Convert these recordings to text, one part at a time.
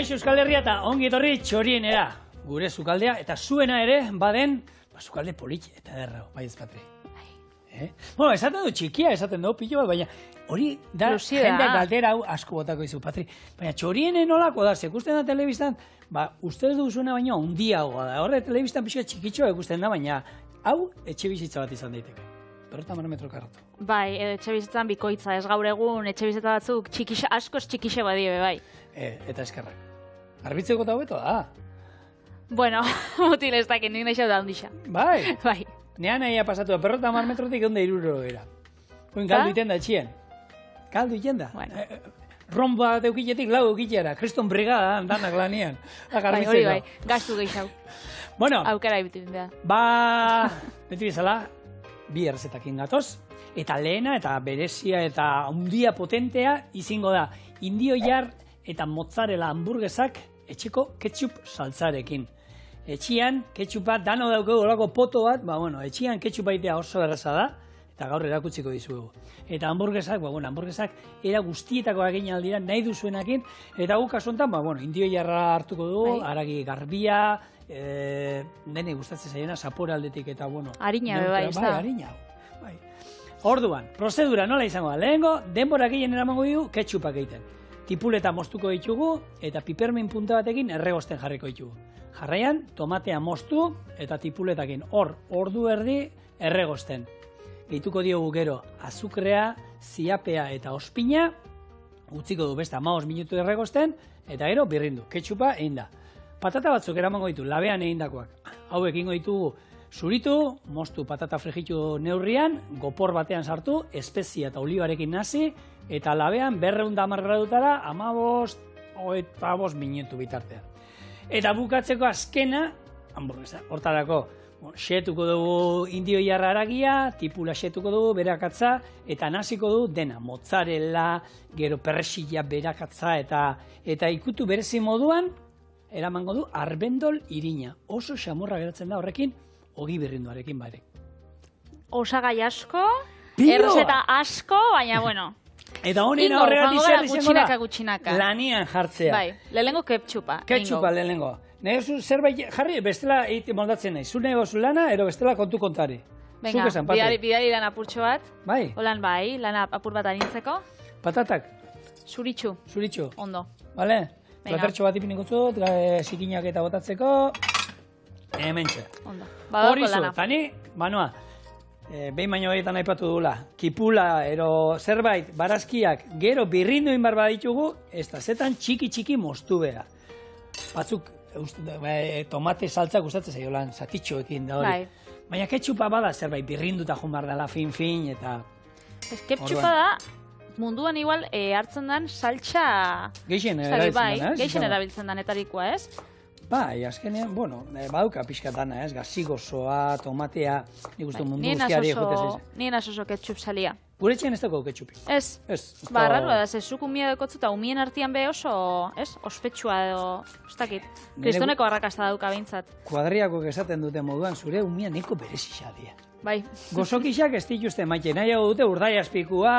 Kaixo Euskal Herria eta ongi etorri Txorienera. Gure sukaldea eta zuena ere baden, sukalde politxe eta derra, bai ez Patri. Bueno, esaten du txikia, esaten du pilo bat, baina hori da jendeak galdera hau asko botako izu, Patri. Baina Txorienen nolako da, ikusten da telebistan, uste duzuena baina handiagoa da. Horre telebistan pixka txikitxoa ikusten da, baina hau etxe bizitza bat izan daiteke. 50 metro karratu. Bai, etxe bizitzan bikoitza, ez gaur egun etxe bizitza batzuk askoz txikixe badie, bai. Eta eskerrak. Garbitzeko eta hobeto da. Bueno, mutil ez dakit, nik nahi da handixa. Bai? Bai. Nean nahia pasatu, 50 metrotik egon da 60 era. Oin galdu iten da etxien. Galdu iten da. Bueno. Romba deukitetik lau eukitera, kriston brigada danak lanian. Bai, hori bai, gastu gehiago. Bueno. Aukera ibitin da. Beti bizala, bi erzetakin gatoz. Eta lehena, eta berezia, eta handia potentea izingo da. Indio jar eta mozzarella hamburguesak etxeko ketchup saltzarekin. Etxian, ketchupa, dano daukagu olako poto bat, etxian ketchupa itea oso erraza da, eta gaur erakutsiko dizuegu. Eta hamburguesak, hamburguesak era guztietako egin aldira nahi duzuenakin, eta guk kasuntan, indio jarra hartuko dugu, haragi garbia, dene gustatzen zaiena, zapore aldetik eta, harina, bai, ez da. Harina, bai. Orduan, prozedura nola izango da, lehengo, denbora gehien eramango dugu ketchupak egiten. Tipuleta moztuko ditugu eta pipermin punta batekin erregosten jarriko ditugu. Jarraian, tomatea moztu eta tipuletakin ordu erdi erregosten. Gehituko diogu gero azukrea, ziapea eta ospina, utziko du beste 15 minutu erregosten, eta gero birrindu, ketchupa egin da. Patata batzuk eramango ditu, labean egindakoak. Hau egingo ditugu zuritu, moztu patata frijitu neurrian, gopor batean sartu, espezia eta olibarekin nasi, eta labean 210 gradutara 15 minutu bitartean. Eta bukatzeko azkena, hamburguesa. Hortarako, xetuko dugu indio jarra haragia, tipula xetuko dugu berakatza, eta nasiko dugu dena, mozzarella, gero perresilla berakatza, eta ikutu berezi moduan, eramango du arbendol irina. Oso xamurra geratzen da horrekin, ogi birrinduarekin bare. Osagai asko, errezeta asko, baina bueno. Eta honen horregatik zer izango da? Gutxinaka. Lanian jartzea. Bai, lehenengo ketchupa. Ketchupa lehenengo. Nahi zerbait jarri, bestela moldatzen nahi. Zu nahi gozu lana, ero bestela kontu kontari. Venga, bidali lan apurtxo bat. Bai. Olan bai, lan apur bat arintzeko. Patatak. Zuritxu. Zuritxu. Ondo. Bale? Platertxo bat ipiniko zut, zikinak eta botatzeko. Hementxe. Ondo. Badako lana. Tani, Manoa, behin baino egiten aipatu dugula, kipula, ero zerbait, barazkiak, gero birrindu inbar baditugu, ez da, zetan txiki moztu beha. Batzuk, tomate saltza gustatzen zaiolan, zatitxoekin da hori. Baina ketxupa bada zerbait, birrinduta jumar dela fin, eta... Ez ketxupa da, munduan igual hartzen den saltsa... Geixen erabiltzen den, ez? Geixen erabiltzen den etarikoa, ez? Bai, azkenean, baduka pixka dana, ez? Gazigossoa, tomatea, nik uste mundu guztiari egotez. Nien asoso ketchup salia. Gure etxean ez dago ketchupi. Ez. Raro da, zuk umia dekotzu eta umien artian be oso, ez? Ospetsua edo, ez dakit. Kristoneko arrakasta dauka behintzat. Kuadriakoek esaten dute moduan, zure umia neko berezisa dira. Bai. Gozokixak ez dituzte maite, nahiago dute urdai azpikua,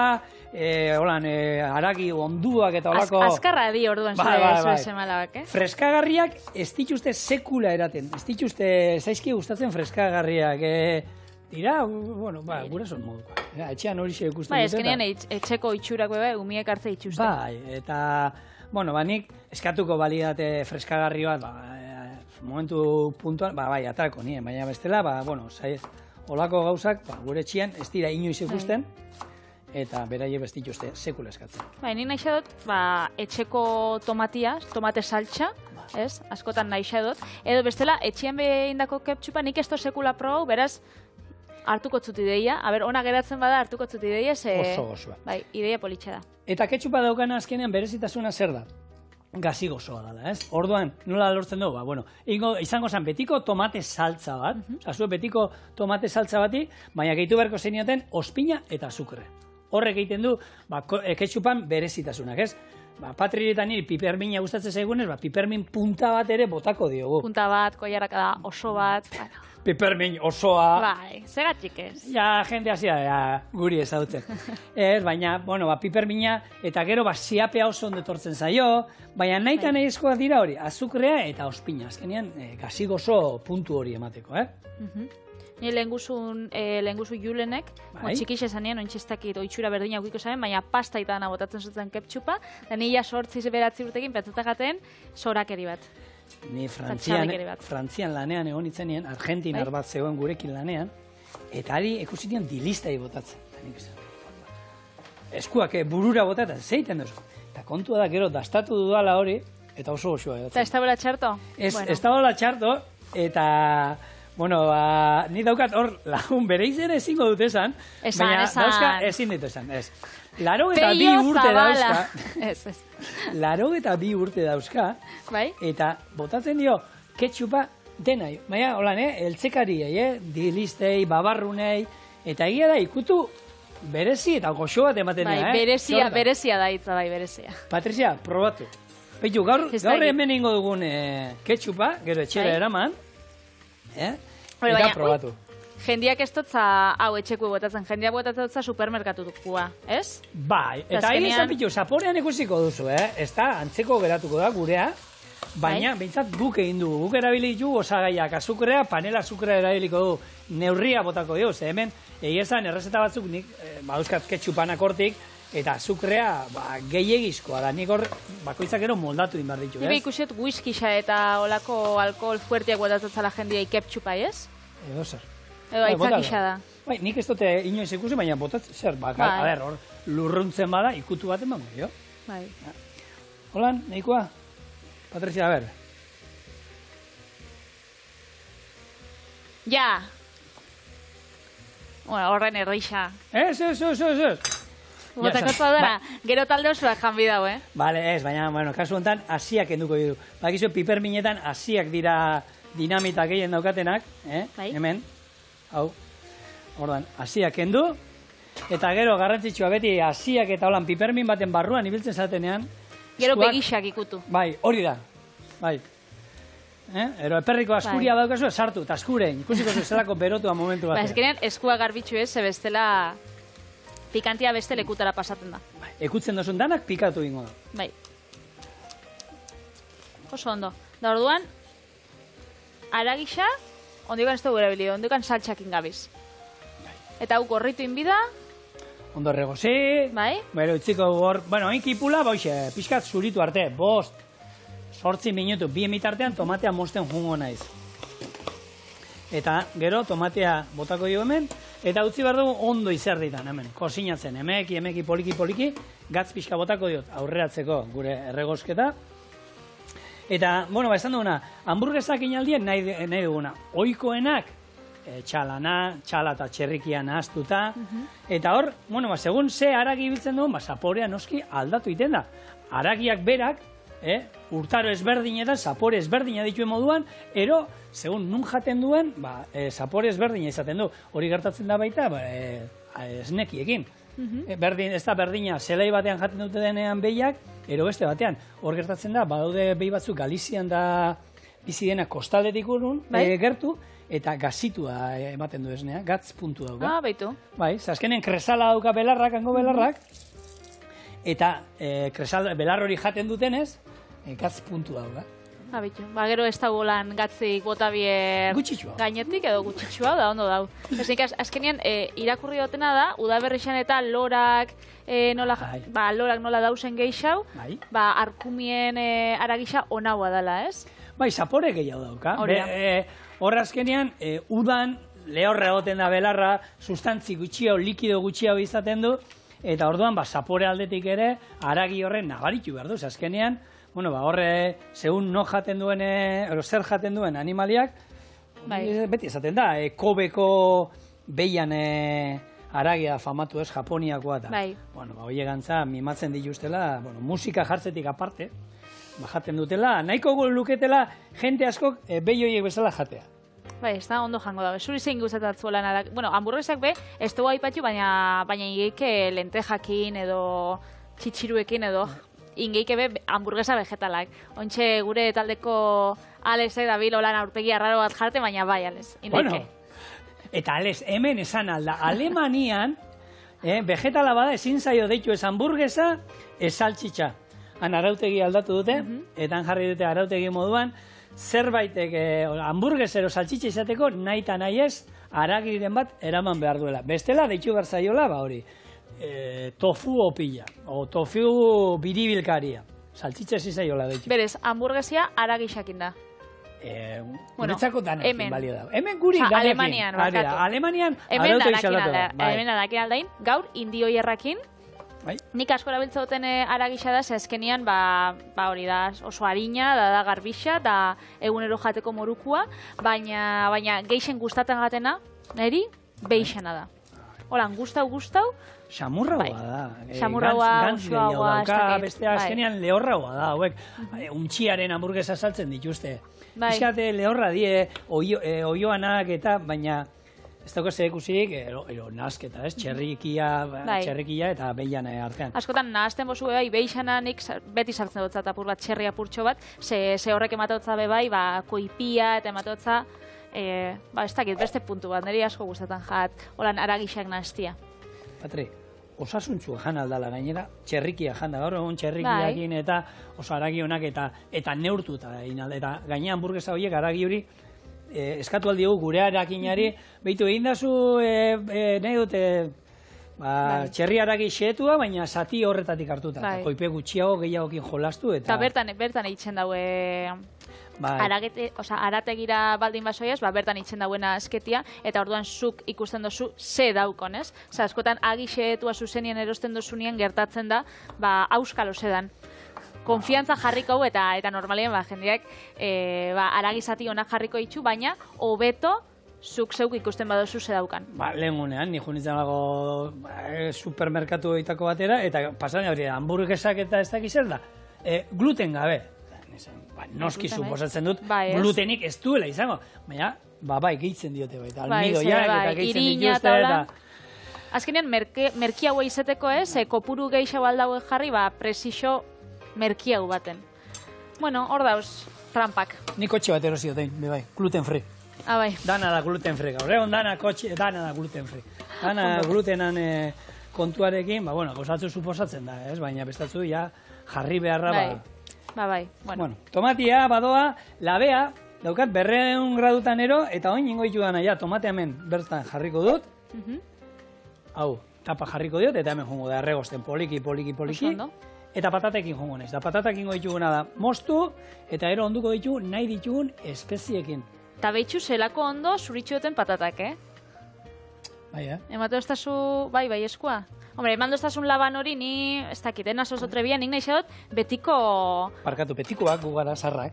haragi onduak eta olako... Azkarra di orduan zure semalabak, eh? Freskagarriak ez dituzte sekula eraten, ez dituzte zaizki gustatzen freskagarriak. Dira, gure son moduko. Etxean hori xe ikusten dute. Bai, ezkenean etxeko itxurak bebe, umiek hartze itxusten. Bai, eta, nik eskatuko balidate freskagarri bat, momentu puntuan, bai, atarako nien, baina bestela, olako gauzak, gure etxian, ez dira inoiz ikusten, eta beraie bestituzte sekula eskatzen. Bai, nik nahi dut, etxeko tomate saltxa, ez, askotan nahi dut, edo bestela, etxian behindako ketchupa nik ez to sekula probau, beraz, hartuko txut ideia, ona geratzen bada hartuko txut ideia, oso gozoa. Bai, ideia politxa da. Eta ketchupa daukana azkenean berezitasuna zer da? Gazigosoa dela, ez? Orduan, nola lortzen dugu? Izango zen betiko tomate saltza bat, zue betiko tomate saltza bati, baina gehitu beharko zenioten ospina eta azukre. Horrek egiten du, ketchupan berezitasunak, ez? Patri eta niri pipermina gustatzen zaigunez, pipermin punta bat ere botako diogu. Punta bat, koiaraka da, oso bat. pipermin osoa. Bai, zegatik ez. Ja, jende hasia da guri ezagutzen. Baina, bueno, pipermina, eta gero, siapea oso ondo etortzen zaio, baina nahi eta nahi eskoak dira hori, azukrea eta ospina, azkenean, gazigozo puntu hori emateko, Ni lehenguzu Julenek, txikixe zanean, ointxestakit oitxura berdina ukiko zaben, baina pasta itana botatzen zuten ketchupa, da nila 8-9 urtekin petzatagaten sorakeri bat. Ni Frantzian lanean egon itzenien, Argentinar bat zegoen gurekin lanean, eta ari ekusitian dilistai botatzen. Eskuak burura botatzen, zeiten duzu. Eta kontua da gero dastatu dudala hori, eta oso goxoa. Eta ez da bola txarto? Ez da bola txarto, eta... Bueno, ni daukat hor lagun bere izan ezingo dut esan, baina dauzka ezin ditu esan, ez. 82 urte dauzka. 82 urte dauzka, eta botatzen dio ketchupa dena. Baina, holan, eltzekariei, dilistei, babarrunei, eta egia da ikutu berezi eta goxo bat ematen dira, berezia da hitza, berezia. Patricia, probatu. Beitu, gaur hemen ingo dugun ketchupa, gero etxera eraman, eta probatu. Jendiak ez dutza hau etxeku botatzen, jendiak botatzen dutza supermerkatukua, ez? Bai, eta hile izan pitu, zaporean ikusiko duzu, ez da, antzeko geratuko da gurea, baina behintzat guk egin dugu, guk erabili ditu osagaiak azukrea, panela azukrea erabiliko du, neurria botako dio, ze hemen, egizan errezeta batzuk nik, euskat ketxupanak hortik, eta azukrea gehiagizkoa da, nik hor bakoitzak ero moldatu din behar ditu, ez? Nire ikusiet whiskyxa eta olako alkohol fuertiak botatzen jendia ketchupa, ez? Edo zer. Edo aitzakisa da. Bai, nik ez dute inoiz ikusi, baina botatzen zer, a ber, hor lurruntzen bada, ikutu baten bango, jo? Bai. Holan, nahikoa? Patricia, a ber. Ja! Horren erreixa. Ez. Botakotza dara, gero talde osoak janbi dago, Bale, ez, baina, bueno, kasu honetan, asiak enduko ditu. Bakizu, piperminetan asiak dira dinamita gehien daukatenak, hemen, hau, ordan, asiak endu, eta gero garrantzitsua beti asiak eta holan pipermin baten barruan ibiltzen zatenean. Gero begixak ikutu. Bai, hori da, bai. Ero eperriko askuria daukazu, sartu, eta askurein, ikusiko zelako berotua momentu batean. Ezkenean, eskua garbitzu ez, bestela pikantia beste lekutara pasatzen da. Ekutzen dozun danak pikatu ingo da. Bai. Oso ondo. Da orduan, aragisa, ondiokan ez dugu erabilio, ondiokan saltxakin gabiz. Eta hau gorritu inbida. Ondo erregozi. Bai. Bero, utziko gor, bueno, hain kipula, boixe, pixkat zuritu arte, 8 minutu, 2 mitartean tomatea mosten jungo naiz. Eta gero tomatea botako jo hemen, eta utzi behar dugu ondo izerditan hemen, kosinatzen, emeki, poliki, gatz pixka botako diot aurreratzeko gure erregosketa. Eta, bueno, esan duguna, hamburguesak inaldien nahi duguna, oikoenak, txala eta txerrikia nahaztuta, eta hor, bueno, segun ze haragi ibiltzen duen, zaporea noski aldatu iten da. Haragiak berak, urtaro ezberdinetan, zapore ezberdina dituen moduan, ero, segun nun jaten duen, zapore ezberdina izaten du. Hori gertatzen da baita, esnekiekin. Ez da berdina, zelai batean jaten dute denean behiak, ero beste batean. Hor gertatzen da, badaude behi batzuk Galizian da bizi dena kostaldetik urrun, gertu, eta gazitua ematen du esnea, gatz puntu dauka. Baitu. Bai, azkenean kresala dauka belarrak, hango belarrak, eta belar hori jaten dutenez, gatz puntu dauka. Bitu. Gero ez dago lan gatzik bota bier gainetik edo gutxitsua da, ondo dau. Azkenean, irakurri dutena da, udaberrixan eta lorak nola dausen geixau, arkumien aragisa onaua dela, ez? Bai, zapore gehiago dauka. Horra azkenean, udan, lehorra egoten da belarra, sustantzi gutxiago, likido gutxiago izaten du, eta orduan, zapore aldetik ere, aragi horren nabaritu behar du. Azkenean, bueno, horre, segun no jaten duen, zer jaten duen animaliak, beti esaten da, kobeko behian aragia famatu ez, Japoniakoa da. Bueno, hori gantza, mimatzen dituztela, musika jartzetik aparte, jaten dutela, nahiko luketela jente askok behi horiek bezala jatea. Bai, ez da, ondo jango da. Zuri zein gustatzen zuela, bueno, hamburguesak be, ez dugu aipatu, baina higeke lentejakin edo txitsiruekin edo ingeikebe hamburguesa vegetalak. Ontxe gure taldeko Alexek dabil holan aurpegi arraro bat jarte, baina bai, Alex. Bueno, eta Alex, hemen esan alda, Alemanian, vegetala bada ezin zaio deitu ez hamburguesa, ez saltxitxa. Han arautegi aldatu dute, eta han jarri dute arautegi moduan, zerbaitek hamburguesero saltxitxa izateko, nahi eta nahi ez, aragiren bat eraman behar duela. Bestela, deitu behar zaiola, ba hori, tofu opila, o tofu biribilkaria. Saltxitxa ezin zaiola deitu. Berez, hamburguesia aragisakin da. Guretzako danakin balio da. Hemen guri danakin. Alemanian, barkatu. Alemanian arautegi salatu da. Hemen danakin aldain, gaur indioierrakin, nik asko erabiltza duten aragisa da, azkenian hori da oso harina, da garbixa, da egunero jateko morukua, baina geixen gustatzen gatena, niri, beixena da. Holan, gustau, xamurraua da. Xamurraua, osoagoa, bestea azkenean lehorraua da, hauek. Untxiaren hamburguesa saltzen dituzte. Bizkate lehorra die, oioanak eta, baina ez dago zekusirik, nasketa, ez? Txerrikia eta behian artean. Askotan, nahazten bozu bai, beixana nik beti sartzen dut apur bat, txerri apurtxo bat, ze horrek ematotza bai, koipia eta ematotza, ez dakit, beste puntu bat, niri asko gustatan jat, holan aragixak nahaztia. Patri, osasuntzua jan aldala gainera, txerrikia jan da, gaur egun txerrikiakin eta oso aragi honak eta neurtuta eta gainean hamburguesa horiek aragi hori eskatu aldiogu gure arakinari, behitu egin dazu nahi dute txerri aragi xeetua, baina zati horretatik hartuta. Koipe gutxiago gehiagokin jolastu eta bertan egiten daue arategira baldin basoiaz, bertan itzen dauena esketia, eta orduan zuk ikusten dozu ze daukon, ez? Askotan agixetua zuzenien erosten dozunien gertatzen da, auskalo zedan. Konfiantza jarriko hau eta normalien jendeak aragizati honak jarriko itxu, baina hobeto zuk zeuk ikusten badozu ze daukan. Lehen gunean, ni junitzen dago supermerkatu egitako batera, eta pasan hori hamburguesak eta ez dakiz zer da, gluten gabe. Noski suposatzen dut, glutenik ez duela izango, baina, gehitzen diote baita, almidoiak eta gehitzen dituzte eta... Azkenean, merki hau izeteko ez, kopuru gehiago aldago jarri, presixo merki hau baten. Bueno, hor dauz, trampak. Ni kotxe bat erosi dotein, gluten free. Dana da gluten free, gaur egon dana da gluten free. Dana glutenan kontuarekin, gauzatzu suposatzen da, baina bestatzu jarri beharra Bueno, tomatia, badoa, labea, daukat 200 gradutan ero, eta oin ingo ditu dana, tomate hemen bertan jarriko dut. Hau, tapa jarriko dut, eta hemen jongo da erregosten poliki. Eta patatekin jongo nez. Da patatekin ingo dituguna da moztu, eta ero onduko ditu nahi ditugun espeziekin. Eta behitxu zelako ondo zuritxu duten patatak, Ematu ez dazu, eskua? Hombre, eman doztasun laban hori, ni, ez dakit, naso zotrebia, nik nahi zedot, betiko... Barkatu, betikoak gugara zarrak,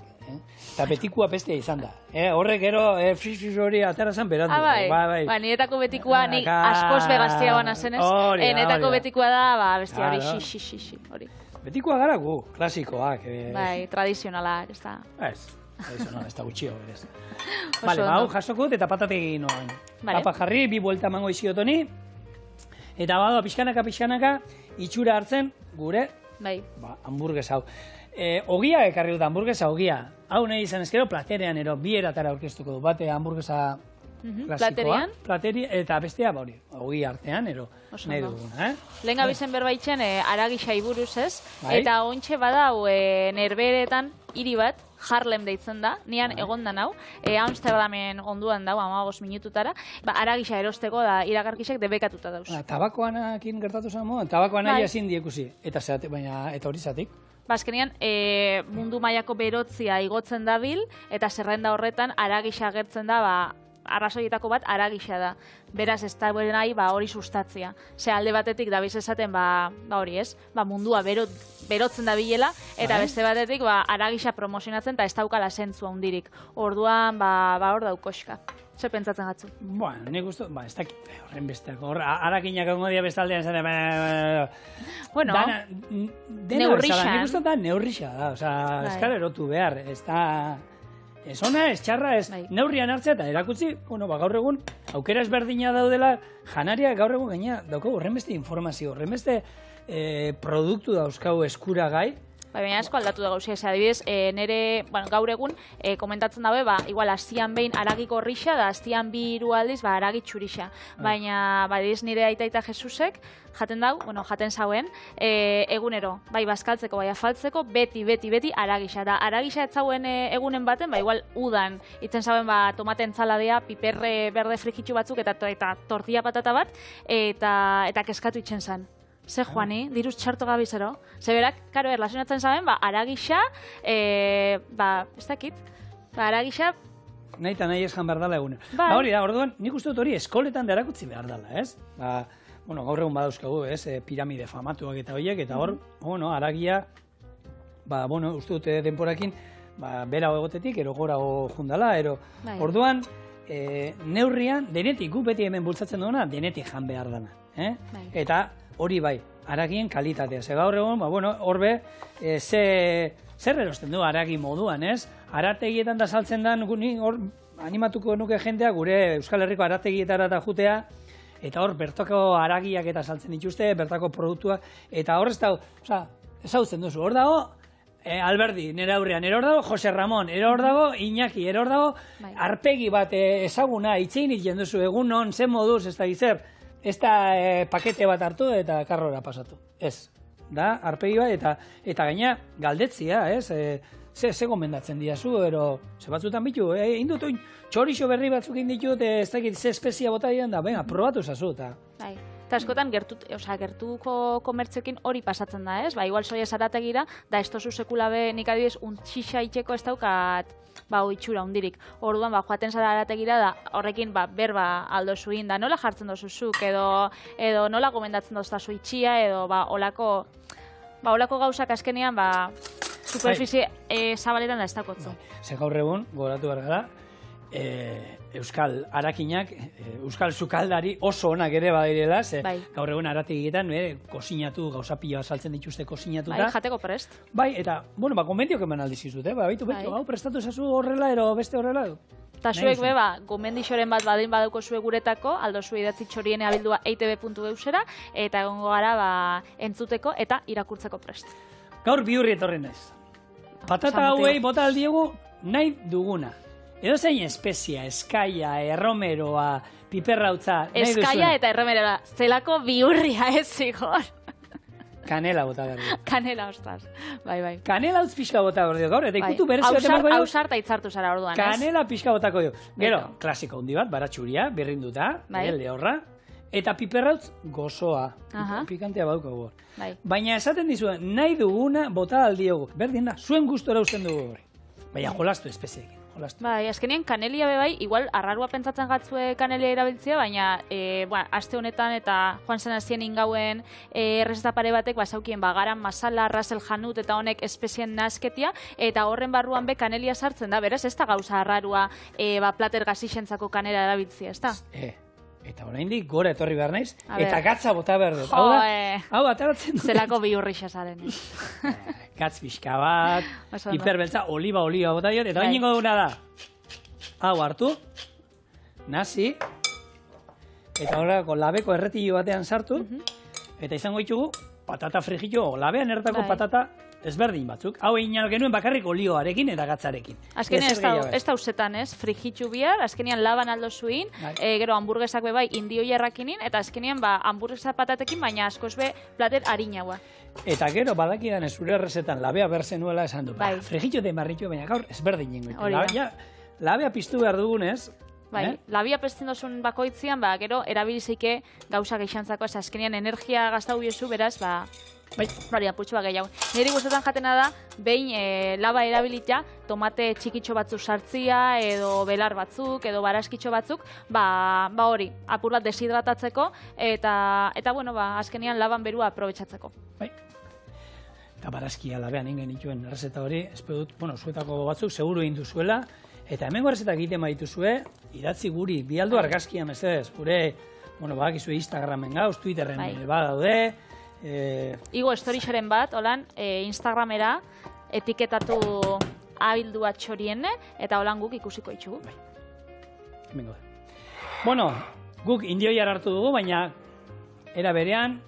eta betikua pestea izan da. Horrek gero, friz hori aterazan berandu. Niretako betikua, nik askoz begaztia gana zenez, niretako betikua da, bestia hori, hori. Betikoa gara gu, klasikoak. Tradizionalak, ez da. Ez da gutxio, berez. Hau jasokut eta patatekin noen. Tapa jarri, 2 buelta emango iziotoni. Eta badoa pixkanaka itxura hartzen gure hamburguesa hau. Ogia ekarri dut, hamburguesa ogia. Hau nahi izan ezkero platerean ero, 2 eratara aurkeztuko du. Bate hamburguesa klasikoa. Platerean? Eta bestea ogia artean ero nahi duguna. Lehen gabizen berbaitzen aragisa iburuz ez. Eta ontxe badau nerberetan hiri bat, Harlem deitzen da, nian egon da nau, Amsterdamen onduan dau, 15 minututara, aragisa erosteko da iragarkisek debekatuta dauz. Tabakoanakin gertatu zen moduan, tabakoana ezin diekusi, eta hori zatik? Azkenean, mundu mailako berotzia igotzen dabil, eta zerrenda horretan aragisa agertzen da, arrazoietako bat aragisa da. Beraz, ez da nahi hori sustatzia. Ze alde batetik dabiz esaten hori ez, mundua berotzen da bilela, eta beste batetik aragisa promozionatzen eta ez daukala zentzua hundirik. Orduan, hor daukoska. Zer pentsatzen gatzu? Nik uste, ez dakit, horren besteak, arakinak egongo dia bestaldean zen, bueno, neurrixa. Nik uste da neurrixa da, eskal erotu behar, ez da... Ez ona, ez txarra, ez neurrian hartzea eta erakutsi, gaur egun, aukera ezberdina daudela, janaria gaur egun gaina, daukagu horren beste informazio, horren beste produktu dauzkau eskuragai, Baina asko aldatu da gauzia, adibidez, nire, gaur egun, komentatzen dabe, igual, astian behin aragiko horrixa, da astian bi hiru aldiz, aragi txurixa. Baina, adibidez, nire aita Jesusek, jaten dau, jaten zauen, egunero, bai bazkaltzeko, bai afaltzeko, beti aragixa. Da, aragixa ez zauen egunen baten, igual, udan, itzen zauen, tomate entzaladea, piperre berde frikitxu batzuk, eta tortilla patata bat, eta keskatu itzen zan. Ze Juani, diruz txarto gabizero. Ze berak, karo, erlazionatzen zaben, aragixa, ez dakit, aragixa... Nahi eta nahi eskan behar dala egun. Hori da, orduan, nik uste dut hori eskoletan derakutzi behar dala, ez? Gaur egun badauzkagu, ez, piramide famatuak eta horiek, eta hor, aragia, uste dut denporakin, bera egotetik, ero gora jundala, orduan, neurrian, denetik, gu beti hemen bultzatzen duena, denetik jan behar dana, eta hori bai, aragien kalitatea. Ze gaur egon, horbe, zer erosten du aragi moduan, ez? Arategietan da saltzen den, hor animatuko nuke jendea, gure Euskal Herriko arategietara da jutea, eta hor bertako aragiak eta saltzen dituzte, bertako produktuak, eta hor ez dago, ezautzen duzu, hor dago, Alberdi, nire aurrean, hor dago Jose Ramon, hor dago Iñaki, hor dago arpegi bat ezaguna, itzein iten duzu, egun non, zen moduz, ez da gizer, ez da pakete bat hartu eta karrora pasatu. Ez. Da, arpegi bat, eta gaina galdetzia, ez? Ze gomendatzen diazu, ze batzutan bitu, indut oin txorixo berri batzuk inditut, ez dakit ze espezia bota dian da, venga, probatu zazu, eta... Eta askotan gertuko komertziokin hori pasatzen da, ez? Igual soia zarategira, da ez tozu sekulabe nik adibidez untxixa itxeko ez daukat itxura hundirik. Orduan, joaten zara arategira da, horrekin berba aldo zuin da, nola jartzen dozuzuk, edo nola gomendatzen doztazu itxia, edo olako gauzak azkenean, superficie zabaletan da ez dakotzu. Ze gaur egun, goratu behar gara, Euskal arakinak, Euskal sukaldari oso onak ere badirela, ze gaur egun arategietan, kozinatu, gauza pila saltzen dituzte kozinatuta. Jateko prest. Eta, gomendiok eman aldizizut, baitu, hau prestatu ezazu horrela, beste horrela. Eta zuek gomendixoren bat badin badauko zuek guretako, aldo zue idatzi txoriene abildua eitb.eusera, eta egongo gara entzuteko eta irakurtzeko prest. Gaur bihurri etorren naiz. Patata hauei bota aldiegu nahi duguna. Edo zein espezia, eskaia, erromeroa, piperrautza, nahi duzuna. Eskaia eta erromeroa, zelako bihurria ez zigor. Kanela bota berdi. Kanela, ostaz. Bai. Kanela utz pixka bota berdi. Gaur, eta ikutu berezi bat emarko jo. Hausarta itzartu zara orduan, ez? Kanela pixka botako jo. Gero, klasiko hundi bat, baratxuria, berrinduta, lehorra, eta piperrautz gozoa. Pikantea baukagu. Baina esaten dizuen, nahi duguna bota aldiogu. Berdin da, zuen gustora usten dugu hori. Baina jolastu espeziekin. Azkenien kanelia bai, igual arrarua pentsatzen gatzue kanelia erabiltzea, baina aste honetan eta joan zen azien ingauen errezeta pare batek basaukien garan masala, Russell Hanut eta honek espezien nasketia, eta horren barruan be kanelia sartzen da, beraz ez da gauza arrarua plater gazixentzako kanela erabiltzea, ez da? Eta oraindik gora etorri behar naiz, eta gatza bota behar dut. Hau ataratzen dut. Zelako bihurrixa zaren. Gatz pixka bat, hiperbeltza, oliba bota diot, eta bainiko duguna da. Hau hartu, nazi, eta horreko labeko erretillo batean sartu, eta izango ditugu patata frijitu, labean ertako patata ezberdin batzuk. Hau egin genuen bakarrik olioarekin eta gatzarekin. Azkenean ez da usetan, ez? Frijitu bihar, azkenean laban aldo zuin, gero hamburguesak bai indio jarrakinin, eta azkenean hamburguesa patatekin, baina askoz be plater harinagoa. Eta gero badakidan zure errezetan labea berzen nuela esan du. Frijitu eta marritu, baina gaur ezberdin jengo. Labea piztu behar dugunez, labia pestin dozun bakoitzian, gero erabilizeike gauza geixantzako, ez azkenean energia gaztau biozu, beraz, apurtxu gehiago. Niri gustetan jatena da, behin laba erabilita, tomate txikitxo batzuk sartzia, edo belar batzuk, edo baraskitxo batzuk, hori, apur bat deshidratatzeko, eta azkenean laban berua aprobetxatzeko. Eta baraskia labean ingen dituen errezeta hori, espedut, zuetako batzuk seguru egin duzuela, eta hemengo errezetak egiten badituzue, idatzi guri, bialdu argazkia mesedez, gure, badakizue Instagramen gauz, Twitterren badaude, Igo storixaren bat, holan, Instagramera etiketatu abildua txorienne, eta holan guk ikusiko itxugu. Hemengo da. Guk indioiar hartu dugu, baina era berean,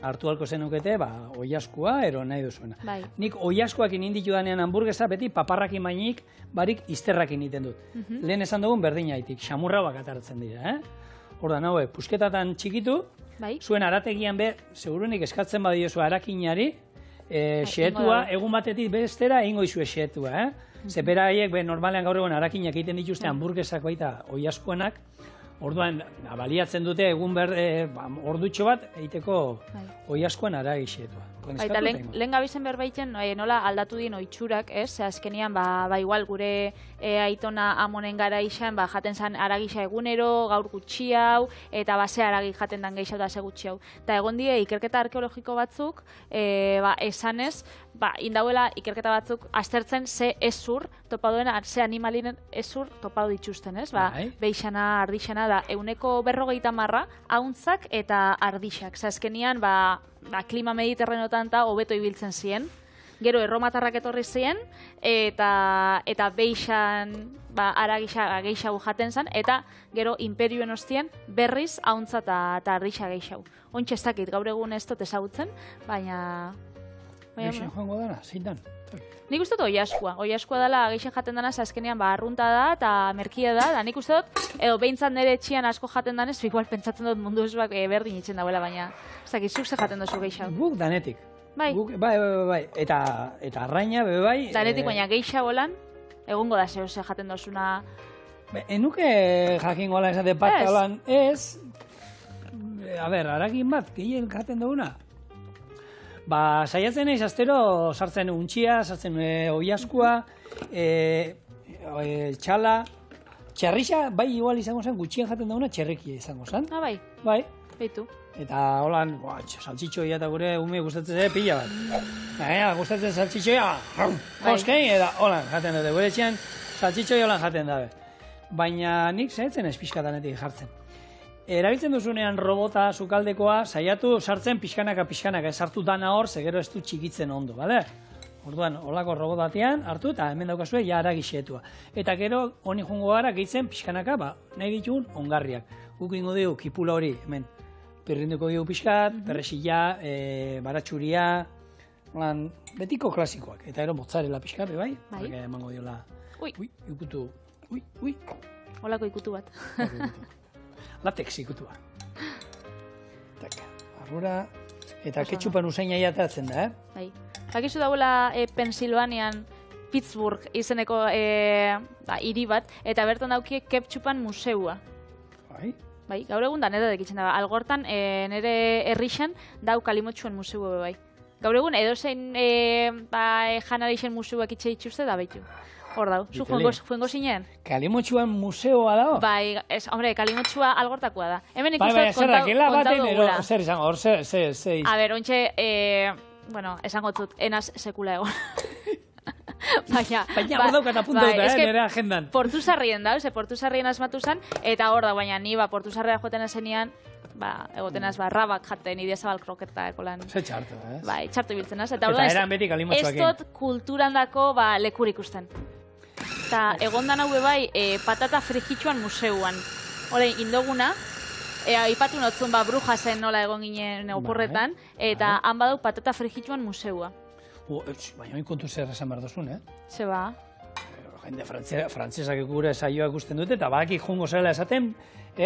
hartu halko zenukete, oilaskua, ero nahi duzuena. Bai. Nik oilaskuakin inditu danean hamburguesa beti paparrakin mainik, barik izterrakin egiten dut. Lehen esan dugun berdinaitik, xamurra bakatartzen dira, Ordan, hauek, pusketatan txikitu, Bai. zuen arategian segurunik eskatzen badiozu arakinari, xehetua, egun batetik bestera egingo izue xehetua, Ze beraiek, normalean gaur egun arakinak egiten dituzte hamburguesak baita oilaskuenak, orduan, baliatzen dute egun ordutxo bat egiteko oilaskuan aragi xehetua. Eta lehen gabizen berbaiten nola aldatu din oitxurak, ez? Azkenian, igual gure aitona amonen gara izan, jaten zan aragisa egunero, gaur gutxi hau, eta ze aragi jaten dan gehiago da ze gutxi hau. Eta egon die, ikerketa arkeologiko batzuk, esanez, indauela ikerketa batzuk aztertzen ze ezur topaduena, ze animalinen ezur topadu dituzten, ez? Beixana, ardixana da, 150 hauntzak eta ardixak. Azkenian, klima mediterraneotan eta hobeto ibiltzen ziren. Gero erromatarrak etorri ziren, eta beixan aragisa gehiago jaten zen, eta gero imperioen ostien berriz hauntza eta ardisa gehiago. Ontsa ez dakit, gaur egun ez dut ezagutzen, baina... Geixen joango dara, zintan? Nik uste dut oiaskua dela geixen jaten dana, azkenean arrunta da eta merkia da nik uste dut, edo behintzat nire etxian asko jaten danez, igual pentsatzen dut mundu esuak berdin itzen dauela, baina ez dakit, zuk ze jaten duzu geixau? Guk danetik. Bai. Bai, eta arraina, bai. Danetik, baina geixau lan, egongo da zeo ze jaten duzuna... Enuke jakingo lan esate bat lan, ez... A ber, aragin bat, gehien jaten duguna? Saiatzen eiz, astero sartzen untxia, sartzen oiaskua, txala, txerrixa, bai igual izango zen, gutxien jaten duguna, txerrikia izango zen. Bai. Bai. Beitu. Eta holan, saltxitxoia eta gure ume gustatzen pila bat. Gustatzen saltxitxoia, joskein, eta holan jaten dute, gure etxean saltxitxoia holan jaten dabe. Baina nik zaitzen ez pixkatanetik jartzen. Erabiltzen duzunean robota sukaldekoa, saiatu sartzen pixkanaka, ez hartu dana hor, gero ez du txikitzen ondo, bale? Orduan, holako robotatean hartu eta hemen daukazue ja aragi xehetua. Eta gero, honi jungo gara gehitzen pixkanaka, nahi ditugun ongarriak. Guk ingo dugu kipula hori, hemen, pirrinduko dugu pixkat, perresila, baratxuria, betiko klasikoak. Eta gero mozzarella pixkat, bai? Horrek emango diola. Ui, ikutu. Ui. Holako ikutu bat. Latex ikutua. Arrura, eta ketxupan usaina jatatzen da, Bai. Hakizu dauela Pensilvanian, Pittsburgh izeneko hiri bat, eta bertan daukie ketxupan museua. Bai. Bai, gaur egun da neda dekitzen da. Algortan, nire herrixan, dau kalimotxuan museua bebai. Gaur egun, edozein janarixen museuak itxe dituzte da behitu. Hor dau, zu fuengo zinen? Kalimotxuan museoa dago? Bai, hombre, kalimotxua algortakoa da. Hemen ikustot kontau dugula. Zer izango, hor zer A ber, ontxe, esango zut, enaz sekula egon. Baina, hor daukat apuntauta, nire agendan. Portuzarrien da, portuzarrien asmatu zen, eta hor da, baina ni portuzarria joten ezenean, egotenaz rabak jaten, idea zabal kroketa ekolan. Ze txartu, ez? Bai, txartu biltzen az. Eta eran beti kalimotxuakin. Ez dut kulturandako lekur ikusten. Eta egondan hau bai, patata frijitxuan museuan. Hore, indoguna, ipatu notzun Brujasen nola egon ginen oporretan, eta han badau patata frijitxuan museua. Baina kontu zer esan behar duzun, Ze ba? Jende frantzesak gure saioak ikusten dute, eta badaki jungo zela esaten,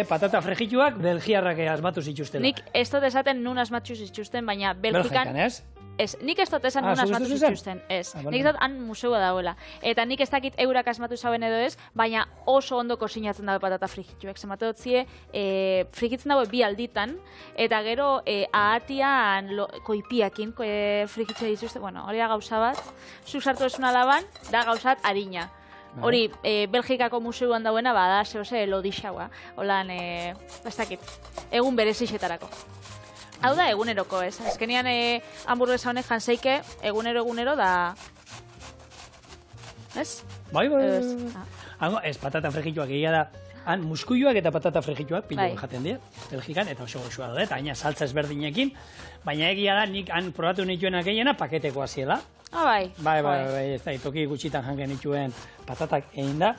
patata frijituak belgiarrak asmatu zituztela. Nik ez dut esaten nun asmatu zituzten, baina Belgikan... Ez, nik ez dut esan nun asmatu zituzten, ez. Nik ez dut han museua dauela. Eta nik ez dakit eurak asmatu zauen edo ez, baina oso ondo kosinatzen dabe patata frijituak. Zemate dut zie, frijitzen dabe bi alditan, eta gero ahatian koipiakin frijitzea dituzte, bueno, hori da gauza bat, zuk sartu esuna laban, da gauzat harina. Hori, Belgikako museuan dauena, da, zehose, lodixaua. Holan, ez dakit, egun berezixetarako. Hau da eguneroko, ez? Azkenean hamburguesa honek janseike egunero da... Ez? Bai. Ez patata frijituak egia da. Han muskuiluak eta patata frijituak piloan jaten dira, Belgikan, eta oso goxua da, eta haina saltza ezberdinekin. Baina egia da, nik han probatu nituenak gehiena paketekoa ziela. Bai. Bai, ez da, toki gutxitan jangen nituen patatak egin da.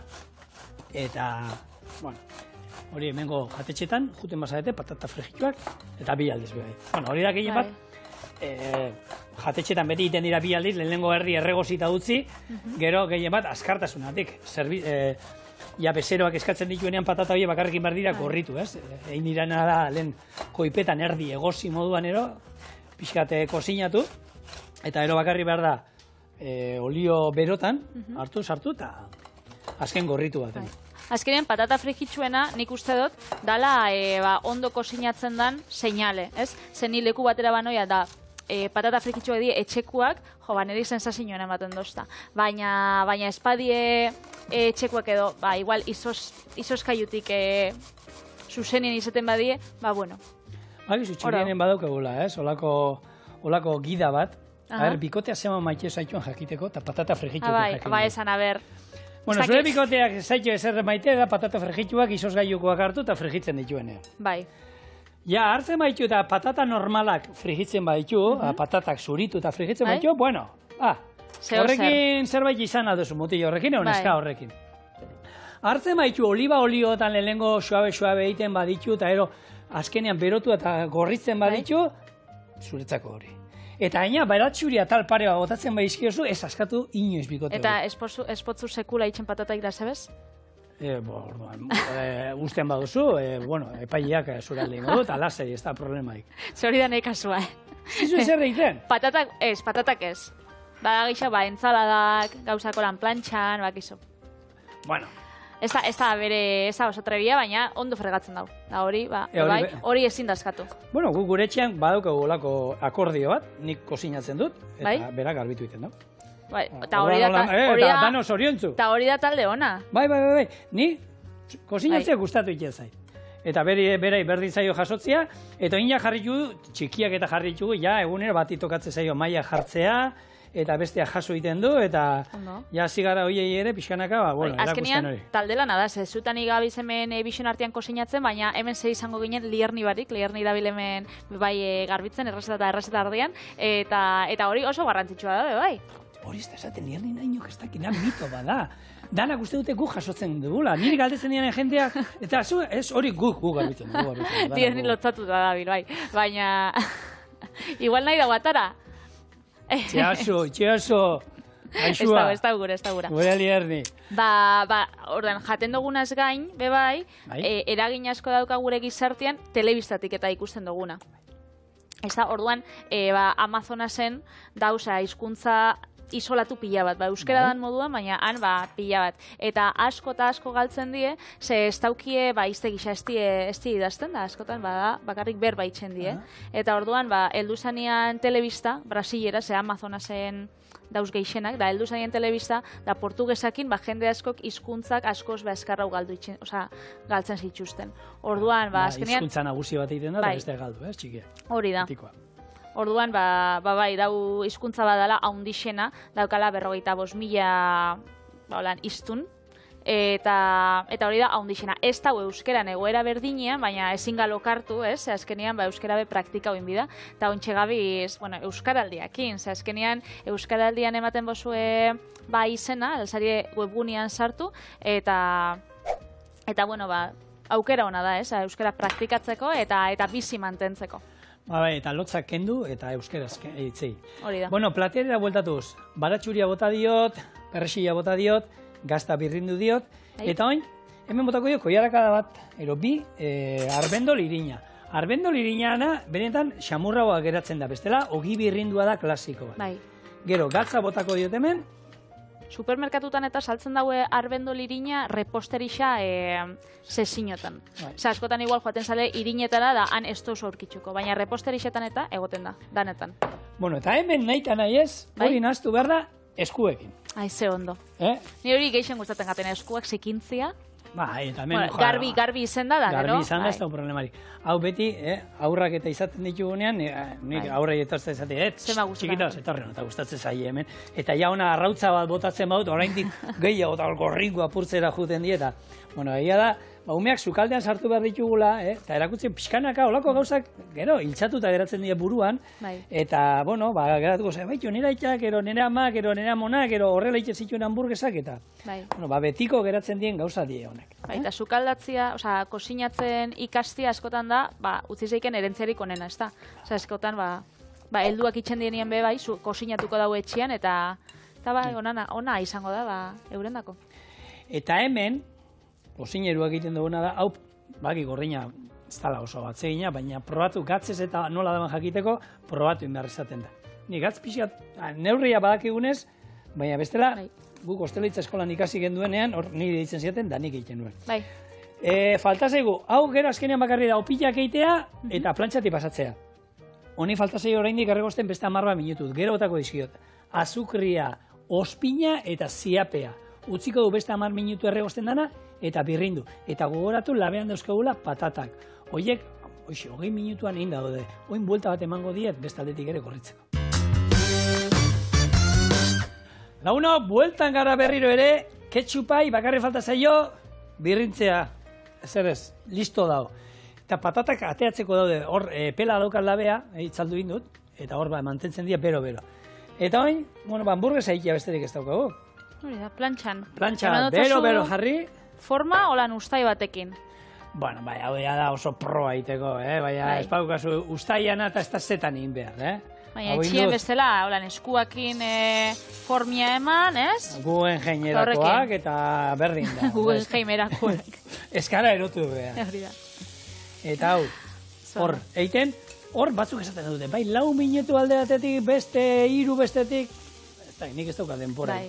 Eta, bueno, hori hemengo jatetxetan, juten bazarete, patata frijituak, eta bi aldiz behar. Bueno, hori da gehien bat, jatetxetan beti egiten dira bi aldiz, lehenengo herri erregozita utzi, gero gehien bat, askartasunatik. Ja, bezeroak eskatzen dituenean patata hori bakarrekin behar dira gorritu, ez? Egin dirana da, lehen koipetan erdi egozi moduan ero, pixkate kozinatu, eta ero bakarri behar da, olio berotan, hartu, sartu, eta azken gorritu bat. Azkenean, patata frijitsuena, nik uste dut, dala ondo kozinatzen dan seinale, ez? Zeni leku batera banoia da, patata frijitsuak di etxekuak, niri sensazioen ematen dozta. Baina espadie etxekuak edo, igual izoskaiutik zuzenien izaten badie, bueno. Gizu, txurienen badaukagula, ez? Olako gida bat. Bikotea zema maite zaituen jakiteko, eta patata frijitsuak jakiteko. Esan, Bueno, zure bikoteak zaitu ezer maite da patata frijituak izosgailukoak hartu eta frijitzen dituene. Bai. Ja, hartzen baitu eta patata normalak frijitzen baitu, patatak zuritu eta frijitzen baitu, bueno, horrekin zerbait izan alduzu mutillo horrekin, egon eska horrekin. Hartzen baitu oliba oliotan lehenengo suabe egiten baditu, eta ero azkenean berotu eta gorritzen baditu, zuretzako hori. Eta aina, baratxuria tal parea botatzen baizkiozu, ez askatu inoiz bikote hori. Eta espotzu sekula itxen patata irasebez? Usten baduzu, epaileak zuralde ingo dut, alasei, ez da problemaik. Zori da nahi kasua, Zizu ezer egiten? Patatak ez. Bada gisa, enzaladak, gauzako lan plantxan, bakizu. Bueno. Ez da oso trebia, baina ondo fregatzen dau. Da hori, hori ezin dazkatu. Bueno, gu gure etxean badaukagu olako akordio bat, nik kozinatzen dut, eta berak garbitu egiten dut. Eta hori da talde ona. Bai. Ni kozinatzea gustatu egiten zait. Eta berai berdin zaio jasotzea, eta ina jarritu, txikiak eta jarritu, ja egunero bat itokatzen zaio maila jartzea, eta bestea jaso egiten du, eta ja zigara hoiei ere pixkanaka, erakusten hori. Azkenean, talde lan da, zutan igabiz hemen bixen artean kozinatzen, baina hemen zer izango ginen lierni barik, lierni dabil hemen garbitzen, errezeta ardian, eta hori oso garrantzitsua da, bai. Hori ez da esaten, lierni nahi nok ez dakina mito bada. Danak uste dute gu jasotzen dugula, niri galdetzen dianen jendeak, eta ez hori gu garbitzen dugu. Lierni lotzatu da dabil, bai. Baina, igual nahi da guatara. Txeaso, aixua. Ez da gure. Gure lierni. Ordan, jaten dugunaz gain, bebai, eragin asko dauka gure gizartean, telebistatik eta ikusten duguna. Ez da, orduan, Amazonasen dauza hizkuntza isolatu pila bat, euskera dan moduan, baina han pila bat. Eta asko galtzen die, ze ez daukie, izte gisa ez die idazten da, askotan, bakarrik berba itzen die. Eta orduan, heldu zanean telebista, Brasilera, ze Amazonasen dauz geixenak, da heldu zanean telebista, da portugesakin, jende askok hizkuntzak askoz eskarrau galtzen zituzten. Orduan, azkenean... Hizkuntza nagusi bat egiten da, da beste galdu, txikia. Hori da. Orduan, dau hizkuntza badala haundixena, daukala 45.000 iztun, eta hori da haundixena. Ez dau euskeran egoera berdinean, baina ezin galokartu, azkenean euskera be praktika hoin bida, eta ontxe gabiz, euskaraldiakin, azkenean euskaraldian ematen bozue izena, alzari webgunean sartu, eta aukera ona da, euskera praktikatzeko eta bizi mantentzeko. Eta lotzak kendu eta euskeraz eitzei. Hori da. Bueno, platerera bueltatuz, baratxuria bota diot, perrexila bota diot, gazta birrindu diot, eta oin, hemen botako diot, koiarakada bat, ero bi, arbendol irina. Arbendol irinana, benetan, xamurragoa geratzen da, bestela, ogi birrindua da klasiko bat. Bai. Gero, gatza botako diot hemen, supermerkatutan eta saltzen daue arbendol irina reposterixa sesinotan. Osa, askotan igual joaten zale irinetara da han ez tozu aurkitzuko, baina reposterixetan eta egoten da, danetan. Bueno, eta hemen nahi eta nahi ez, hori nahaztu behar da eskuekin. Ze ondo. Ni hori geixen gustatzen gaten eskuak zikintzia. Eta hemen... Garbi izen da, gero? Garbi izan da, ez da un problemari. Hau beti, aurrak eta izaten ditugunean, nik aurrak eta izaten, txikitaz, eta horren, eta gustatzen zaie hemen. Eta ja ona arrautza bat botatzen baut, oraindik gehiago eta gorringo apurtzera juten dieta. Bueno, egia da, umeak sukaldean sartu behar ditugula, eta erakutsi pixkanaka, olako gauzak, gero, hiltzatuta geratzen dira buruan, eta, bueno, geratuko zen, baitu, nire aitak, gero nire amak, gero nire amonak, gero horrela itxe zituen hamburguesak, eta, bueno, betiko geratzen dien gauza die honek. Eta sukaldatzia, osea, kosinatzen ikastia askotan da, utzi zeiken erentzerik onena, ez da? Osea, askotan, helduak itxen dienien be, kosinatuko dago etxean, eta ona izango da, eurendako. Eta hemen, kosineruak egiten duguna da, hau, baki gorrina, ez dala oso batzegina, baina probatu gatzez eta nola daban jakiteko, probatu inbehar izaten da. Ni gatz pixat, neurria badakigunez, baina bestela, guk Ostelaritza eskolan ikasi genduenean, hor nire ditzen ziaten, da nik egiten nuen. Bai. Falta zaigu, hau gero azkenean bakarri da, opilak eitea eta plantxati pasatzea. Honi falta zaigu oraindik erregosten beste 10 minutut, gero botako dizkiot. Azukria, ospina eta ziapea. Utziko du beste 10 minutu erregosten dana, eta birrindu. Eta gogoratu labean dauzkagula patatak. Oiek, 20 minutuan egin daude. Oin buelta bat emango diet, bestaldetik ere korritzeko. Launo, bueltan gara berriro ere, ketxupai bakarri falta zaio, birrintzea. Ezer ez, listo dago. Eta patatak ateatzeko daude, hor pela daukat labea, itzaldu indut, eta hor mantentzen dira bero-bero. Eta oin, bueno, hamburguesa egitea besterik ez daukagu. Hori da, plantxan. Plantxan, bero-bero jarri. Forma, holan ustai batekin. Bueno, bai, hau da oso proa egiteko, baina ez paukazu ustaiana eta ez da zetan egin behar, Baina etxien bezala, holan eskuakin formia eman, ez? Guen jeinerakoak eta berdin da. Guen jeinerakoak. Eskara erotu behar. Eta hau, hor, eiten, hor batzuk esaten dute, bai, 4 minutu alde batetik, beste 3 bestetik, nik ez dauka denpora,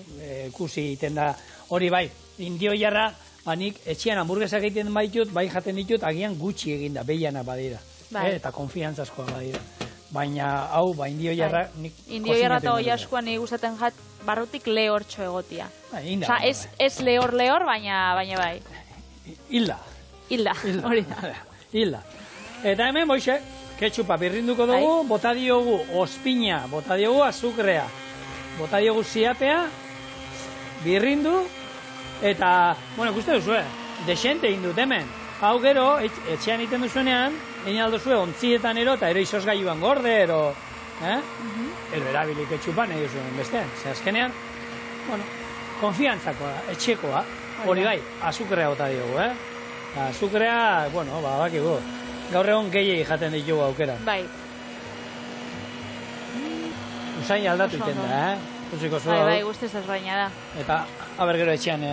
kusi egiten da, hori bai, indio jarra, nik etxean hamburguesak egiten baitut, bai jaten ditut, agian gutxi eginda, behiana badira, eta konfiantzazkoa badira. Baina, hau, indio jarra, nik kozinatu. Indio jarra eta hoi askoan nik gustatzen jat, barrutik lehortxo egotia. Osa, ez lehor, baina bai. Hilda. Hori da. Hilda. Eta hemen, boixe, ketxupa birrinduko dugu, bota diogu ospina, bota diogu azukrea, bota diogu ziapea, birrindu, eta, bueno, ikuste duzu, desente egin dut hemen. Hau gero, etxean egiten duzuenean, egin aldozue, ontzietan ero, eta ero izosgailuan gorde, ero erabilik etxupan egin zuen bestean. Ze azkenean, bueno, konfiantzakoa, etxekoa, hori bai, azukrea bota diogu, Azukrea, bueno, bakigu, gaur egon gehiegi jaten ditugu aukera. Bai. Usain aldatu iten da, Utsiko zu. Bai, guztiz ez baina da. Eta, haber gero etxean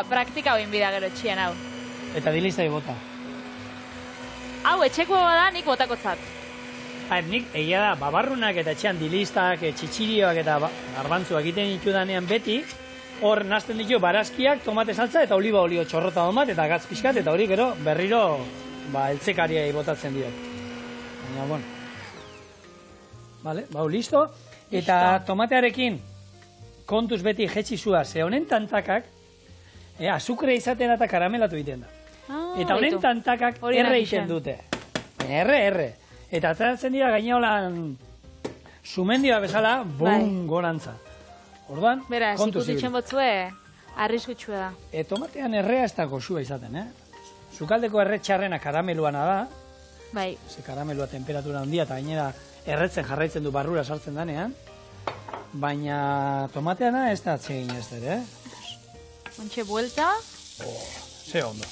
praktika hoin bida gero etxean, hau. Eta diliztai bota. Hau, etxeko da nik botakotzat. Nik egia da, babarrunak eta etxean dilistak, txitxirioak eta garbantzuak egiten ditudanean beti, hor nazten ditu barazkiak, tomate saltza eta oliba olio txorrota domat eta gatz pixkat, eta hori gero berriro eltzekaria botatzen diot. Baina, bueno. Vale, listo. Eta tomatearekin kontuz beti jetxizua, ze honen tantakak, azukre izaten eta karamelatu egiten da. Eta honen tantakak erre egiten dute. Erre. Eta ateratzen dira gaineolan sumendioa bezala, bum, gorantza. Orduan, bera, zikutitzen botzue, arriskutxua da. Tomatean errea ez da goxua izaten, Zukaldeko erre txarrena karameluana da. Bai. Ze karamelua temperatura handia eta gainera erretzen jarraitzen du barrura sartzen danean. Baina tomateana ez da atsegin ez dere, Ontxe buelta. Ze ondo.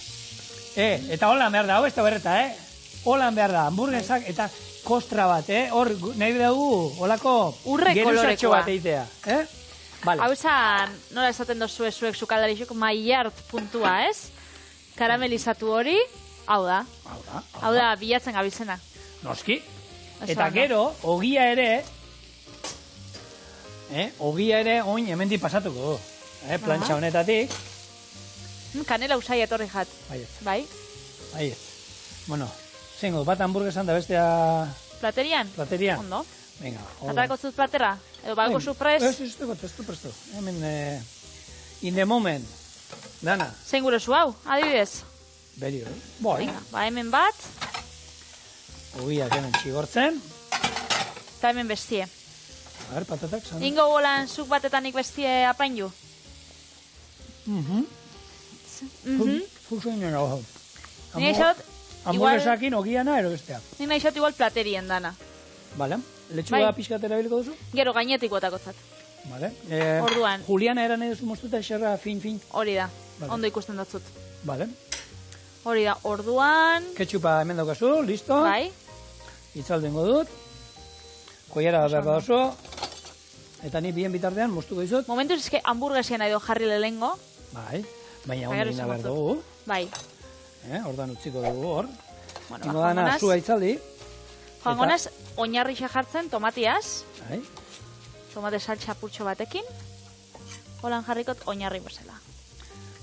Eta holan behar da, hau ez da berreta, Holan behar da, hamburguesak eta kostra bat, Hor nahi dugu, holako geruzatxo bat eitea, Vale. Hau esan, nola esaten dozue zuek sukaldarixok, maillard puntua, ez? Karamelizatu hori, hau da. Hau da, bilatzen gabizena. Noski. Eta gero, ogia ere, oin hemendik pasatuko. Plantxa honetatik. Kanela usai etorri jat. Bai? Baiet. Bueno, zengo, bat hamburguesan da bestea... Platerian? Platerian. Ondo. Venga, atarako zut platera? Edo bako surpres? Ez du presto. Hemen, in the moment. Dana. Zein gure zu hau, adibidez? Beri, Boi. Ba, hemen bat. Ogiak hemen txigortzen. Eta hemen bestie. A ver, patatak. Ingo golan zuk batetanik bestie apaindu? Ez. Fusoin nago. Ni naixot, Hamburguesakin ogiana ero bestea. Ni naixot igual platerien dana. Vale. Letxuga pixkat erabiliko duzu? Gero gainetik botakotzat. Vale. Orduan. Juliana eran edo mostuta eserra fin. Hori da. Vale. Ondo ikusten datzut. Vale. Hori da. Orduan. Ketchupa hemen daukazu, listo. Bai. Itzaldengo dut. Koiara behar dauzu. Eta ni bien bitartean mostuko dizut. Momentuz eske hamburguesian edo jarri lehengo. Bai. Baina ondo egin behar dugu. Bai. Orduan utziko dugu hor. Bueno, Ingo dana zua itzaldi. Joangonaz, oinarrixa jartzen tomatiaz. Bai. Tomate saltxa purtxo batekin. Holan jarrikot oinarri bezala.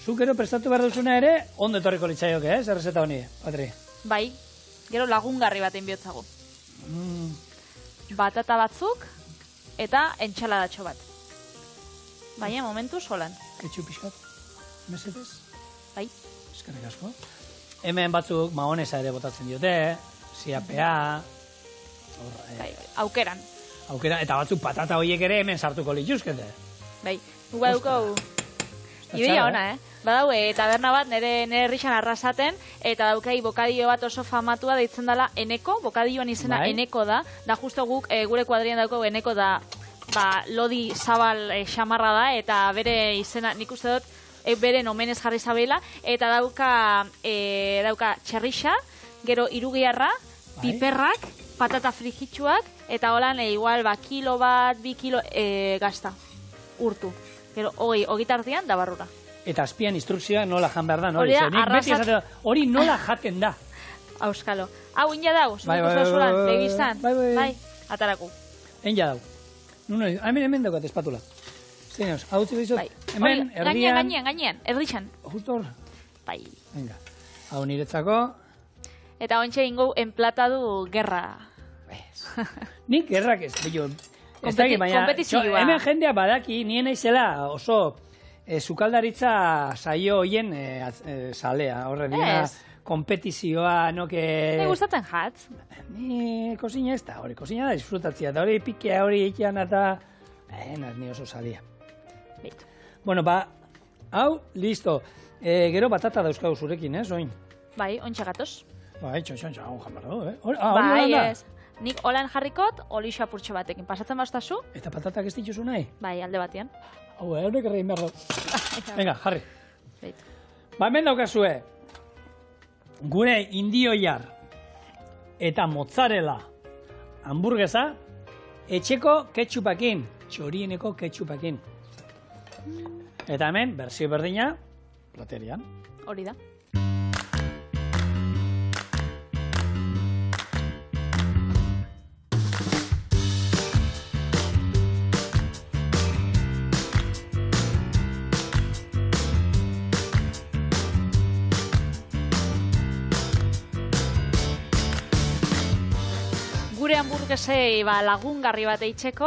Zuk gero prestatu behar duzuna ere, ondo etorriko litzaioke, errezeta honi, Patri. Bai, gero lagungarri baten bihotzagu. Batata batzuk eta entxaladatxo bat. Baina momentu solan. Ketchup pixkat, mesetez? Bai. Eskerrik asko. Hemen batzuk mahonesa ere botatzen diote, siapea, bai, aukeran. Aukera, eta batzuk patata horiek ere hemen sartuko lituzkete. Bai, gu badukau. Ibila ona, Badau, taberna bat nire herrixan arrasaten, eta daukai bokadio bat oso famatua deitzen dela Eneko, bokadioan izena Eneko da, da justo guk gure kuadrian dauko Eneko da, lodi zabal xamarra da, eta bere izena, nik uste dut, bere nomenez jarri zabela, eta dauka txerrixa, gero irugiarra, piperrak, patata frijitsuak, eta holan igual kilo bat, 2 kilo gazta, urtu. Gero, hogitartian da barrura. Eta azpian instrukzioa nola jan behar da, hori da, arrasat... hori nola jaten da. Auskalo. Hau, inja dau, zubiko zozulan, begiztan. Bai, ataraku. Enja dau. Hemen daukat espatula. Zeinoz, hau txiko dizut, hemen, erdian... Gainean, erdixan. Justo hor? Bai. Venga, hau niretzako... Eta ointxe ingo enplatadu gerra. Nik gerrak ez, bello... Kompetizioa. Hemen jendea badaki, nien naizela oso sukaldaritza saio hoien salea. Horre, diena kompetizioa, noke... Ni gustatzen jatz. Ni kozina ez da, hori kozina da disfrutatzia. Eta hori pikea hori ikian eta... ni oso salia. Beitu. Bueno, hau, listo. Gero batata dauzkau zurekin, oin? Bai, ontsa gatoz. Bai, txon, hau jamarro, Bai, ez. Nik holan jarrikot, olixo apurtxo batekin. Pasatzen bastazu? Eta patatak ez dituzu nahi? Bai, alde batean. Hau, horrek errein behar dut. Venga, jarri. Beitu. Hemen daukazue, gure indioiar eta mozzarella hamburguesa etxeko ketchupakin, txorieneko ketchupakin. Eta hemen, berzio berdina, platerian. Hori da. Gure hamburguesei lagungarri bat eitzeko,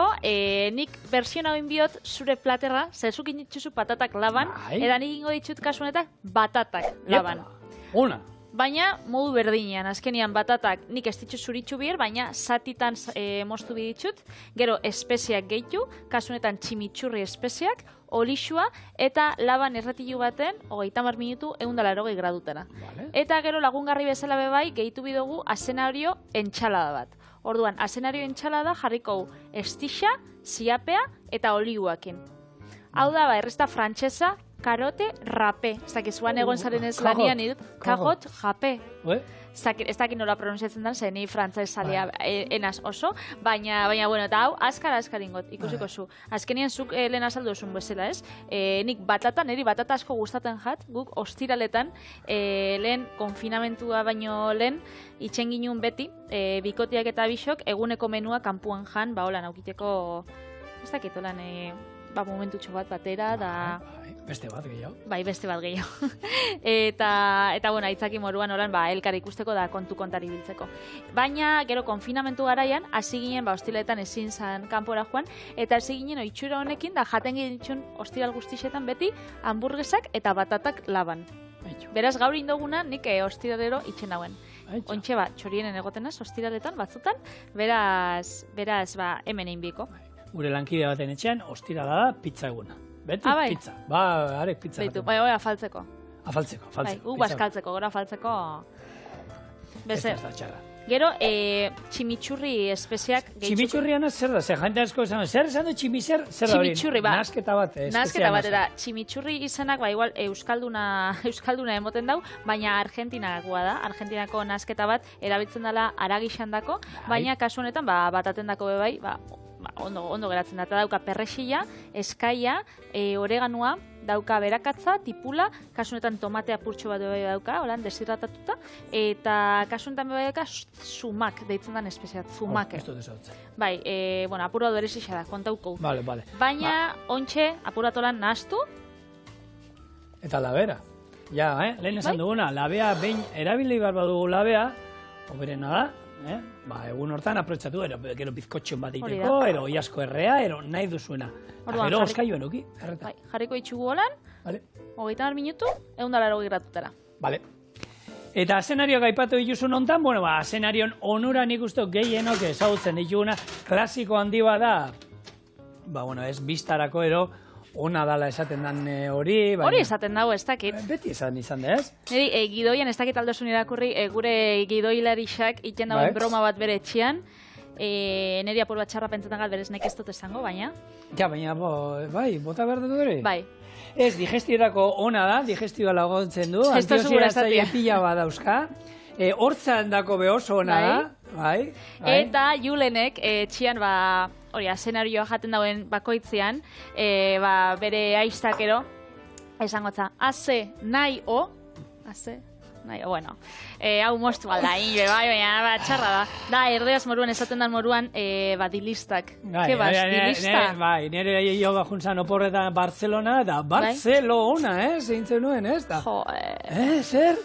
nik berzio nagoen biot zure platerra, zezukin dituzu patatak laban, eta nik ingo ditut kasu honetan batatak laban. Ona. Baina modu berdinean, azkenian batatak nik ez ditut zuritxu bir, baina zatitan moztu biditut, gero espeziak gehitu, kasu honetan tximitxurri espeziak, olixua eta laban erretilu baten 30 minutu 180 gradutara. Eta gero lagungarri bezala bebai gehitu bidugu azenario entxalada bat. Orduan, azenario entxalada jarriko estixa, ziapea eta oliguakin. Hau da, errezta frantxeza, karote, rape. Ez dakizuan egon zaren ez lanian idut, kagot, rape. Ez dakit nola pronunziatzen den, zen ni frantzez salia enaz oso, baina, bueno, eta hau, askar ingot, ikusiko zu. Azkenien zuk lehen azaldu zuen bezala, ez? Nik niri batata asko gustatzen jat, guk ostiraletan, lehen konfinamentua baino lehen, itxen ginuen beti, bikotiak eta bisok, eguneko menua kanpuan jan, holan aukiteko, ez dakit, holan, momentutxo bat batera, da... Beste bat gehiago. Bai, beste bat gehiago. Eta bueno, aitzaki moruan holan, elkar ikusteko da kontu kontari biltzeko. Baina, gero konfinamentu garaian, hasi ginen, hostiletan ezin zan kanpora joan, eta hasi ginen oitxura honekin, da jaten ginen ostiral guztixetan beti, hamburguesak eta batatak laban. Beraz, gaur indoguna, nik ostiralero itxen dauen. Ontxe txorienen egotenaz, ostiraletan, batzutan, beraz, hemen egin biko. Gure lankide baten etxean, ostirala da pizza eguna. Beti pizza. Arek pizza. Beitu, bai, afaltzeko. Afaltzeko. Bai, bazkaltzeko, gora afaltzeko. Beste. Ez da txarra. Gero, tximitzurri espeziak gehiago. Tximitzurriana zer da? Jente asko esan, zer esan du tximizer? Zer da hori? Tximitzurri, ba. Nasketa bat, Nasketa bat, eta tximitzurri izanak, ba, igual, euskalduna emoten dau, baina Argentinakoa da. Argentinako nasketa bat erabiltzen dela aragixandako, baina kasu honetan, ba, batatendako bebai, ba, ondo geratzen da. Eta dauka perrexila, eskaia, oreganua, dauka berakatza, tipula, kasu honetan tomate apurtxo bat bai dauka, holan, deshidratatuta, eta kasu honetan bai dauka sumak, deitzen den espeziat, zumake. Ez dut ezagutzen. Bai, bueno, apur bat berezixa da, kontauko. Vale. Baina, ontxe, apuratolan nahastu. Eta labera. Ja, lehen esan duguna, labea, behin erabili behar badugu labea, oberena da, ba, egun hortan aprotxatu, gero bizkotxon bat iteko, ero iasko errea, ero nahi duzuena. Gero oskaioen uki, erreta. Bai, jarriko itxugu holan, 30 minutu, 180 gradutara. Vale. Eta azenarioak aipatu dituzun hontan, bueno, ba, azenarion onura nik uste gehienok ezagutzen dituguna, klasiko handi bada, ba, bueno, ez biztarako ero, ona dala esaten dan hori. Hori esaten dago, ez dakit. Beti esan izan da, ez? Niri, gidoian ez dakit aldosun irakurri, gure gidoilarixak iten dagoen broma bat bere etxian, niri apur bat txarra pentsetan gat berez nek ez dut esango, baina. Ja, baina, bai, bota behar dut hori? Bai. Ez, digestiorako ona da, digestioa laguntzen du, antioxidatzaile pila bat dauzka. Hortzan dako behoz ona da, bai. Eta Julenek etxian, ba, hori, azenarioa jaten dauen bakoitzean, bere aiztakero, esangotza, haze nahi o, bueno, hau moztu alda, baina txarra da. Da, erdeaz moruan, esaten dan moruan, dilistak. Kebaz, dilista? Bai, nire joga juntzan oporretan Barcelona, da Barcelona, zeintzen nuen, ez da? Zer?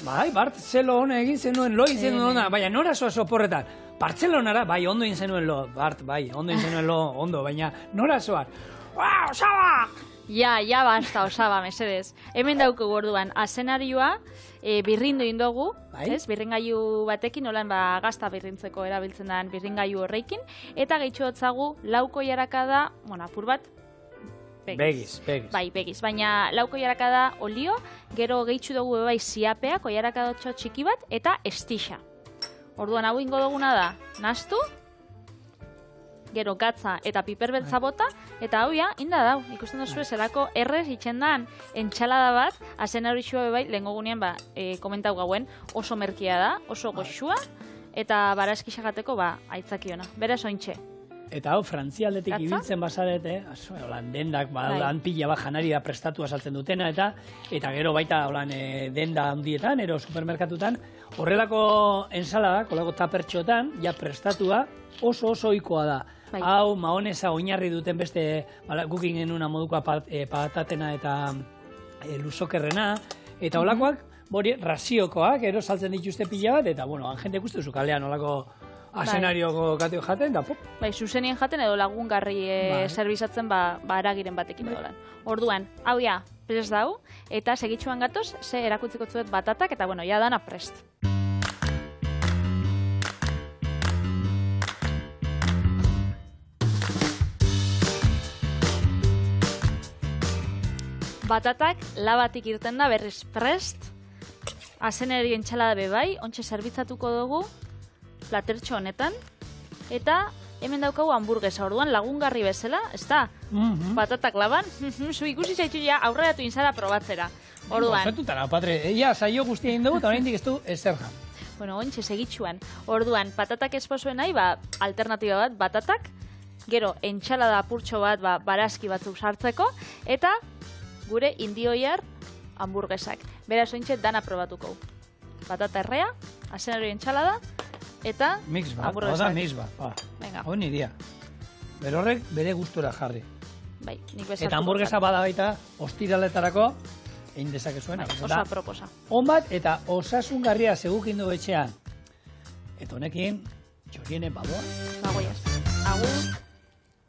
Bai, Barcelona egin zenuen, lo egin zenuen, baina nora zoaz oporretan? Bartzelonara, bai, ondo egin zenuen lo, bai, ondo egin zenuen lo, ondo, baina nora zoaz? Osaba! Ja, basta, osaba, mesedez. Hemen dauko gorduan, azenarioa, birrindu indogu, birringailu batekin, olan gazta birrintzeko erabiltzen den birringailu horreikin, eta gehitxo hotzagu, lauko jarakada, bueno, apur bat, begiz. Bai, begiz, baina lauko jarakada olio, gero gehitxu dugu bai ziapeak, oiarakadotxo txiki bat, eta estixa. Orduan hau ingo duguna da, nastu, gero gatza eta piperbeltza bota, eta hau ja, inda dau, ikusten duzu zelako errez itxendan entxalada bat, azenarixua bebai, lehenko gunean, komentau gauen, oso merkia da, oso goxua, eta barazkixagateko, aitzakiona. Beraz ointxe. Eta hau, frantzialdetik ibiltzen bazarete, dendak, han pila bat janaria prestatua saltzen dutena, eta gero baita denda handietan, ero supermerkatutan, horrelako ensaladak, horrelako tapertxotan, ja prestatua, oso ohikoa da. Hau, maonesa oinarri duten beste, gukin genuna moduko patatena eta luzokerrena, eta holakoak, raziokoak, ero saltzen dituzte pila bat, eta, bueno, jende ikustu zu kalean, holako azenarioko katio jaten, da pop. Bai, zuzenien jaten edo lagungarri zerbizatzen aragiren batekin edo lan. Orduan, hau ja, prest dau, eta segitxuan gatoz, ze erakutziko zuet batatak, eta bueno, ja dana prest. Batatak labatik irten da berriz prest, azenari entxalada bebai, ontsa zerbitzatuko dugu, platertxo honetan, eta hemen daukagu hamburguesa, orduan lagungarri bezala, ez da? Batatak laban, zu ikusi zaitxu ja aurreratu inzara probatzera. Orduan. Gozatutara, patre, saio guztia egin dugu, eta oraindik ez du ezer jan. Bueno, ontsa segitxuan. Orduan, patatak esposuen nahi, alternatiba bat, batatak, gero entxalada apurtxo bat, barazki batzuk sartzeko, eta gure indioiar hamburguesak. Beraz ointxe dana probatuko. Patata errea, azenari entxalada, eta hamburguesak. Mix bat, hau nidia. Berorrek bere gustura jarri. Bai, eta hamburguesa bada baita, ostiraletarako, egin dezakezuen. Oso aproposa. On bat, eta osasungarria segukin du etxean. Eta honekin, txoriene badoa. Bagoiaz. Agur.